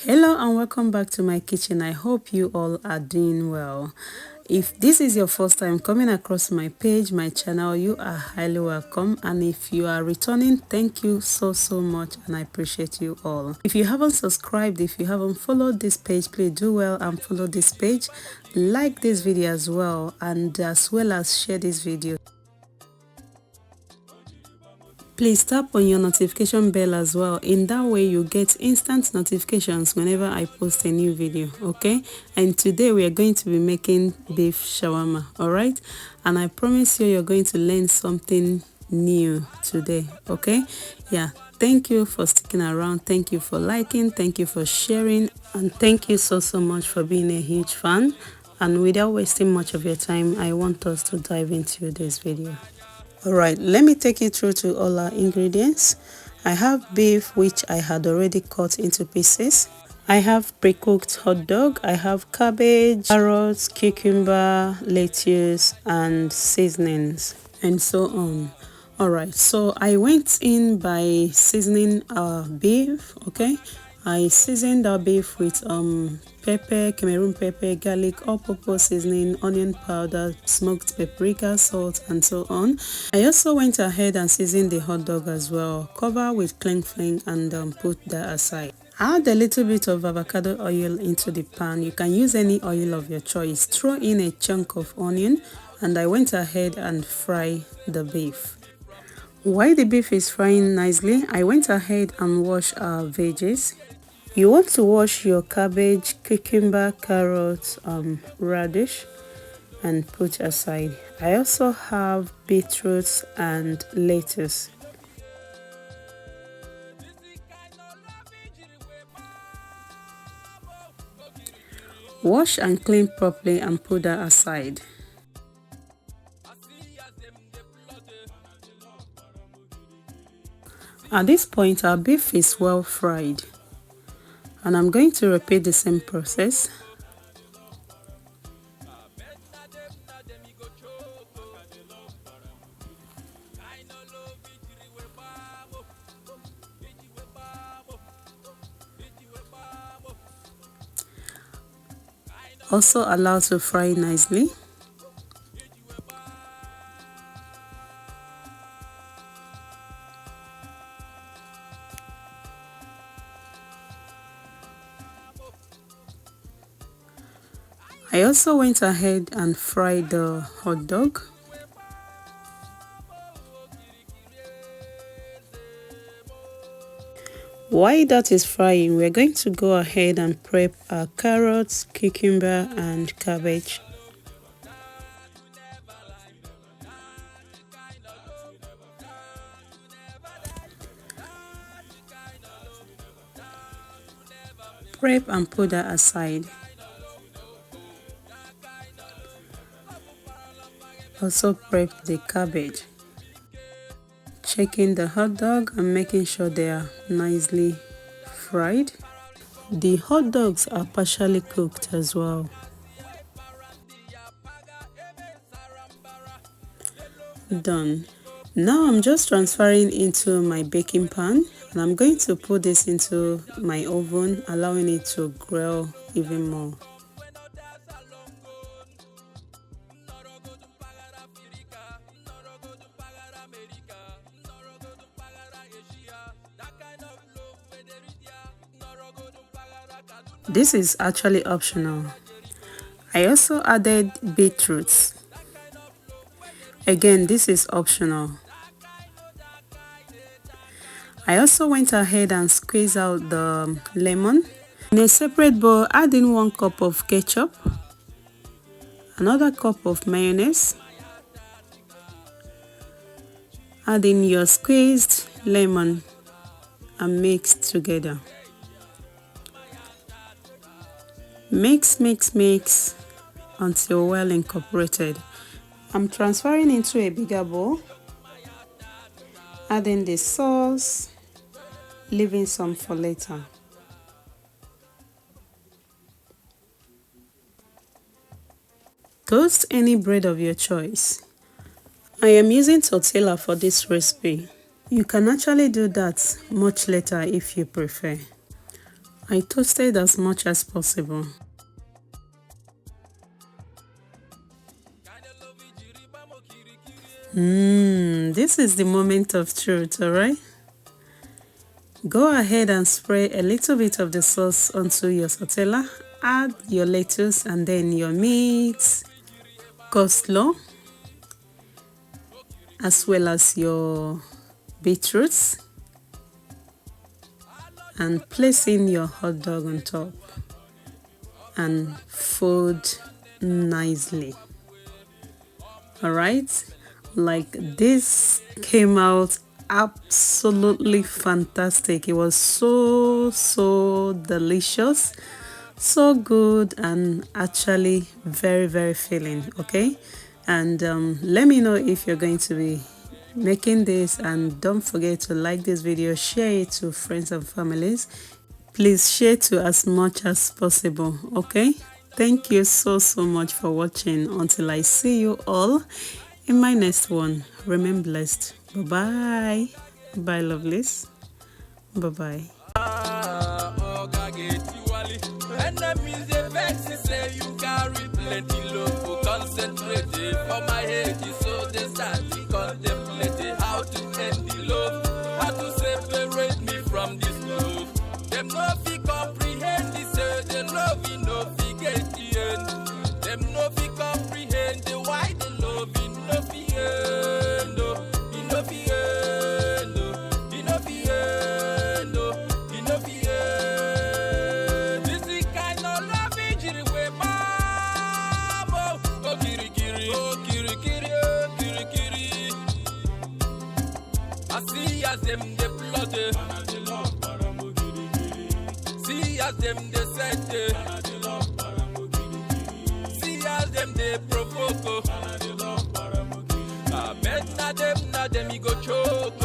Hello and welcome back to my kitchen. I hope you all are doing well. If this is your first time coming across my page, my channel, you are highly welcome. And if you are returning, thank you so much and I appreciate you all. If you haven't subscribed, if you haven't followed this page, please do well and follow this page. Like this video as well, and as well as share this video. Please tap on your notification bell as well. In that way you get instant notifications whenever I post a new video, okay? And today we are going to be making beef shawarma, all right? And I promise you're going to learn something new today, okay? Yeah, thank you for sticking around, thank you for liking, thank you for sharing, and thank you so much for being a huge fan. And without wasting much of your time, I want us to dive into this video. Alright, let me take you through to all our ingredients. I have beef which I had already cut into pieces. I have pre-cooked hot dog. I have cabbage, carrots, cucumber, lettuce, and seasonings, and so on. Alright, so I went in by seasoning our beef, okay? I seasoned our beef with pepper, Cameroon pepper, garlic, all-purpose seasoning, onion powder, smoked paprika, salt, and so on. I also went ahead and seasoned the hot dog as well. Cover with cling film and put that aside. Add a little bit of avocado oil into the pan. You can use any oil of your choice. Throw in a chunk of onion, and I went ahead and fry the beef. While the beef is frying nicely, I went ahead and washed our veggies. You want to wash your cabbage, cucumber, carrots, radish, and put aside. I also have beetroots and lettuce. Wash and clean properly and put that aside. At this point, our beef is well fried, and I'm going to repeat the same process. Also allow to fry nicely. I also went ahead and fried the hot dog. While that is frying, we're going to go ahead and prep our carrots, cucumber, and cabbage. Prep and put that aside. Also prep the cabbage. Checking the hot dog and making sure they are nicely fried. The hot dogs are partially cooked as well. Done. Now I'm just transferring into my baking pan, and I'm going to put this into my oven, allowing it to grill even more. This is actually optional. I also added beetroots. Again, this is optional. I also went ahead and squeezed out the lemon. In a separate bowl, add in 1 cup of ketchup, another cup of mayonnaise, add in your squeezed lemon and mix together. Mix until well incorporated. I'm transferring into a bigger bowl, adding the sauce, leaving some for later. Toast any bread of your choice. I am using tortilla for this recipe. You can actually do that much later if you prefer. I toasted as much as possible. This is the moment of truth, alright? Go ahead and spray a little bit of the sauce onto your tortilla. Add your lettuce and then your meat, coleslaw, as well as your beetroots, and place in your hot dog on top and fold nicely. Alright, like this came out absolutely fantastic. It was so delicious, so good, and actually very filling. Okay, and let me know if you're going to be making this, and don't forget to like this video, share it to friends and families. Please share to as much as possible. Okay, thank you so much for watching. Until I see you all in my next one, remain blessed. Bye bye lovelies. Bye. Enemies they vex, say you carry plenty love, concentrate for my head, so they start to contemplate how to end the love, how to separate me from this love. Them no fi comprehend this, the love you no fi get the end. Them no fi comprehend the why the love you no fi end, you no fi end, you no fi end, you no fi end. This is kind of love injury way, mama. Go kiri kiri, oh kiri kiri, oh kiri kiri. I see as them they plot it. See as them they set it. See as them they provoke. I bet na them he go choke.